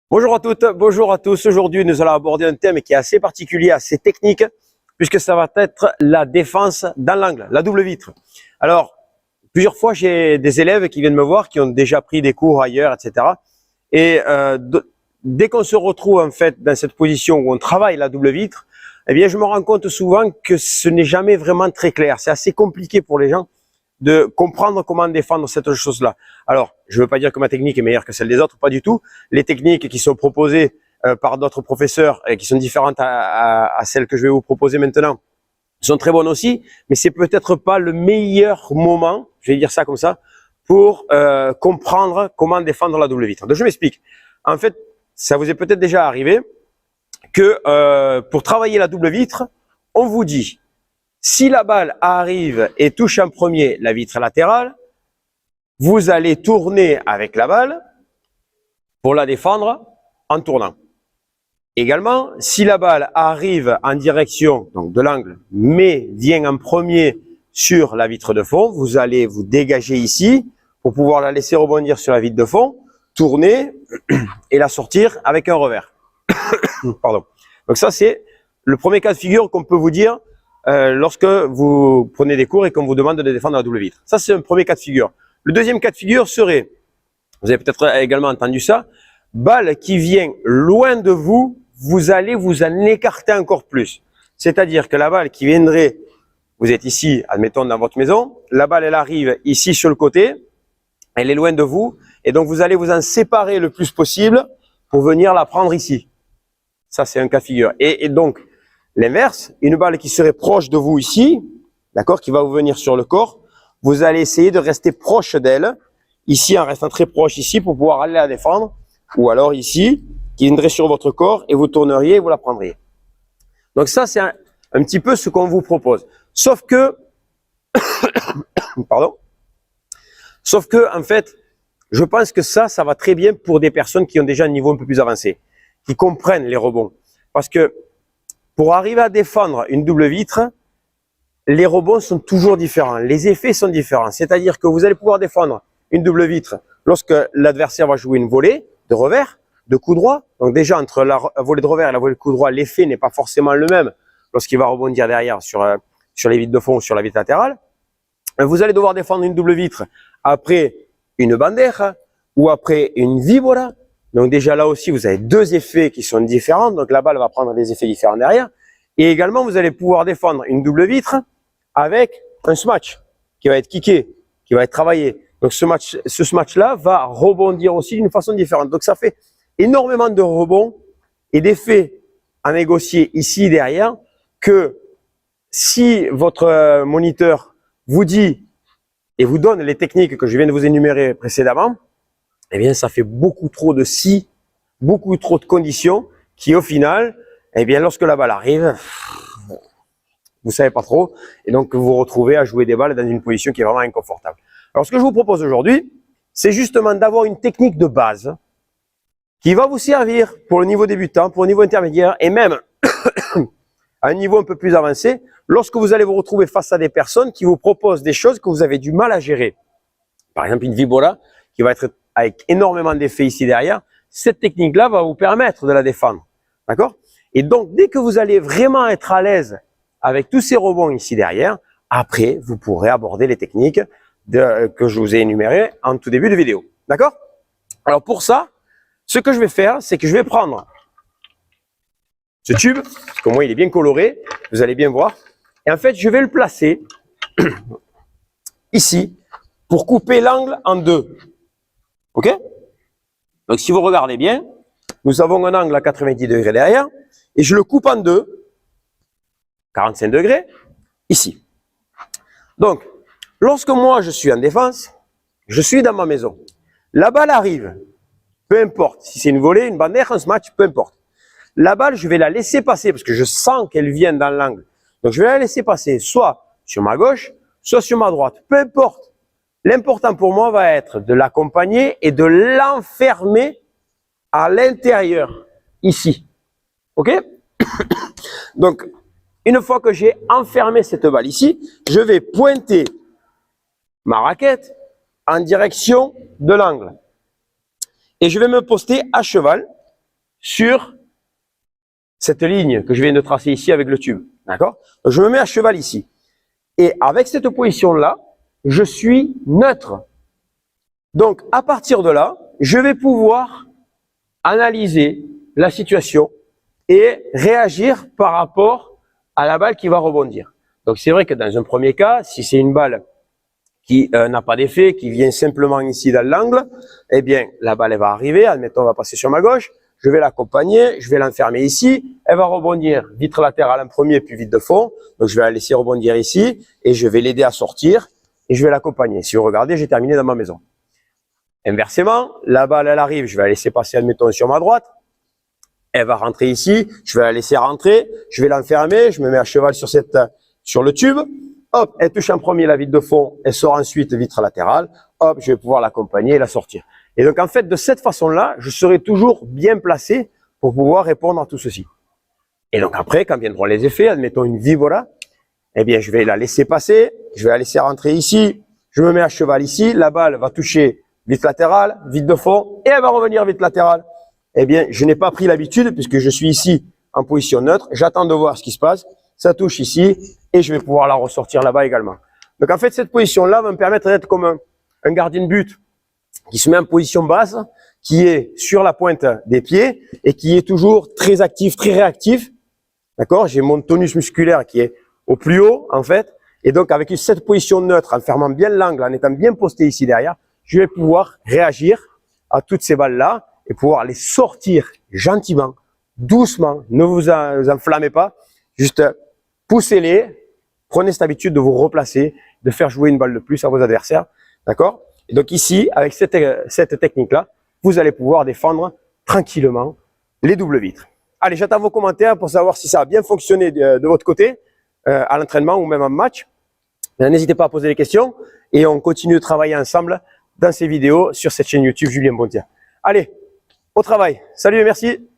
Bonjour à toutes, bonjour à tous. Aujourd'hui, nous allons aborder un thème qui est assez particulier, assez technique, puisque ça va être la défense dans l'angle, la double vitre. Alors, plusieurs fois, j'ai des élèves qui viennent me voir, qui ont déjà pris des cours ailleurs, etc. Et dès qu'on se retrouve en fait dans cette position où on travaille la double vitre, eh bien, je me rends compte souvent que ce n'est jamais vraiment très clair. C'est assez compliqué pour les gens de comprendre comment défendre cette chose-là. Alors, je ne veux pas dire que ma technique est meilleure que celle des autres, pas du tout. Les techniques qui sont proposées par d'autres professeurs et qui sont différentes à celles que je vais vous proposer maintenant sont très bonnes aussi, mais c'est peut-être pas le meilleur moment, je vais dire ça comme ça, pour comprendre comment défendre la double vitre. Donc, je m'explique. En fait, ça vous est peut-être déjà arrivé que pour travailler la double vitre, on vous dit si la balle arrive et touche en premier la vitre latérale, vous allez tourner avec la balle pour la défendre en tournant. Également, si la balle arrive en direction donc de l'angle, mais vient en premier sur la vitre de fond, vous allez vous dégager ici pour pouvoir la laisser rebondir sur la vitre de fond, tourner et la sortir avec un revers. Pardon. Donc ça, c'est le premier cas de figure qu'on peut vous dire lorsque vous prenez des cours et qu'on vous demande de défendre la double vitre. Ça, c'est un premier cas de figure. Le deuxième cas de figure serait, vous avez peut-être également entendu ça, balle qui vient loin de vous, vous allez vous en écarter encore plus. C'est-à-dire que la balle qui viendrait, vous êtes ici, admettons dans votre maison, la balle elle arrive ici sur le côté, elle est loin de vous, et donc vous allez vous en séparer le plus possible pour venir la prendre ici. Ça, c'est un cas de figure. Et donc, l'inverse, une balle qui serait proche de vous ici, d'accord, qui va vous venir sur le corps, vous allez essayer de rester proche d'elle, ici en restant très proche ici pour pouvoir aller la défendre, ou alors ici, qui viendrait sur votre corps et vous tourneriez et vous la prendriez. Donc ça, c'est un petit peu ce qu'on vous propose. Sauf que, pardon, sauf que, en fait, je pense que ça va très bien pour des personnes qui ont déjà un niveau un peu plus avancé, qui comprennent les rebonds. Parce que, pour arriver à défendre une double vitre, les rebonds sont toujours différents, les effets sont différents. C'est-à-dire que vous allez pouvoir défendre une double vitre lorsque l'adversaire va jouer une volée de revers, de coup droit. Donc déjà, entre la volée de revers et la volée de coup droit, l'effet n'est pas forcément le même lorsqu'il va rebondir derrière sur les vitres de fond ou sur la vitre latérale. Vous allez devoir défendre une double vitre après une bandeja ou après une víbora. Donc déjà là aussi, vous avez deux effets qui sont différents. Donc la balle va prendre des effets différents derrière. Et également, vous allez pouvoir défendre une double vitre avec un smash qui va être kické, qui va être travaillé. Donc ce smash-là va rebondir aussi d'une façon différente. Donc ça fait énormément de rebonds et d'effets à négocier ici derrière que si votre moniteur vous dit et vous donne les techniques que je viens de vous énumérer précédemment, eh bien ça fait beaucoup trop de si, beaucoup trop de conditions qui au final, eh bien lorsque la balle arrive, vous savez pas trop, et donc vous vous retrouvez à jouer des balles dans une position qui est vraiment inconfortable. Alors ce que je vous propose aujourd'hui, c'est justement d'avoir une technique de base qui va vous servir pour le niveau débutant, pour le niveau intermédiaire, et même à un niveau un peu plus avancé, lorsque vous allez vous retrouver face à des personnes qui vous proposent des choses que vous avez du mal à gérer. Par exemple, une víbora qui va être avec énormément d'effets ici derrière, cette technique-là va vous permettre de la défendre. D'accord? Et donc, dès que vous allez vraiment être à l'aise avec tous ces rebonds ici derrière, après, vous pourrez aborder les techniques que je vous ai énumérées en tout début de vidéo. D'accord? Alors pour ça, ce que je vais faire, c'est que je vais prendre ce tube, parce que moi il est bien coloré, vous allez bien voir, et en fait je vais le placer ici pour couper l'angle en deux. Ok? Donc si vous regardez bien, nous avons un angle à 90 degrés derrière, et je le coupe en deux, 45 degrés, ici. Donc, lorsque moi je suis en défense, je suis dans ma maison, la balle arrive, peu importe, si c'est une volée, une bandeja, un smash, peu importe. La balle, je vais la laisser passer parce que je sens qu'elle vient dans l'angle. Donc je vais la laisser passer soit sur ma gauche, soit sur ma droite, peu importe. L'important pour moi va être de l'accompagner et de l'enfermer à l'intérieur, ici. Ok? Donc, une fois que j'ai enfermé cette balle ici, je vais pointer ma raquette en direction de l'angle. Et je vais me poster à cheval sur cette ligne que je viens de tracer ici avec le tube. D'accord? Donc, je me mets à cheval ici. Et avec cette position-là, je suis neutre. Donc, à partir de là, je vais pouvoir analyser la situation et réagir par rapport à la balle qui va rebondir. Donc, c'est vrai que dans un premier cas, si c'est une balle qui n'a pas d'effet, qui vient simplement ici dans l'angle, eh bien, la balle elle va arriver, admettons, elle va passer sur ma gauche, je vais l'accompagner, je vais l'enfermer ici, elle va rebondir vitre latérale en premier, puis vitre de fond, donc je vais la laisser rebondir ici, et je vais l'aider à sortir, et je vais l'accompagner. Si vous regardez, j'ai terminé dans ma maison. Inversement, la balle, elle arrive, je vais la laisser passer, admettons, sur ma droite, elle va rentrer ici, je vais la laisser rentrer, je vais l'enfermer, je me mets à cheval sur le tube, hop, elle touche en premier la vitre de fond, elle sort ensuite vitre latérale, hop, je vais pouvoir l'accompagner et la sortir. Et donc, en fait, de cette façon-là, je serai toujours bien placé pour pouvoir répondre à tout ceci. Et donc, après, quand viendront les effets, admettons une vibora, eh bien, je vais la laisser passer, je vais la laisser rentrer ici, je me mets à cheval ici, la balle va toucher vitre latérale, vitre de fond, et elle va revenir vitre latérale. Eh bien, je n'ai pas pris l'habitude, puisque je suis ici en position neutre, j'attends de voir ce qui se passe, ça touche ici, et je vais pouvoir la ressortir là-bas également. Donc, en fait, cette position-là va me permettre d'être comme un gardien de but qui se met en position basse, qui est sur la pointe des pieds et qui est toujours très actif, très réactif. D'accord? J'ai mon tonus musculaire qui est au plus haut, en fait. Et donc, avec cette position neutre, en fermant bien l'angle, en étant bien posté ici derrière, je vais pouvoir réagir à toutes ces balles-là et pouvoir les sortir gentiment, doucement. Ne vous enflammez pas. Juste poussez-les. Prenez cette habitude de vous replacer, de faire jouer une balle de plus à vos adversaires. D'accord? Et donc ici, avec cette technique-là, vous allez pouvoir défendre tranquillement les doubles vitres. Allez, j'attends vos commentaires pour savoir si ça a bien fonctionné de votre côté, à l'entraînement ou même en match. N'hésitez pas à poser des questions et on continue de travailler ensemble dans ces vidéos sur cette chaîne YouTube Julien Bontia. Allez, au travail. Salut et merci.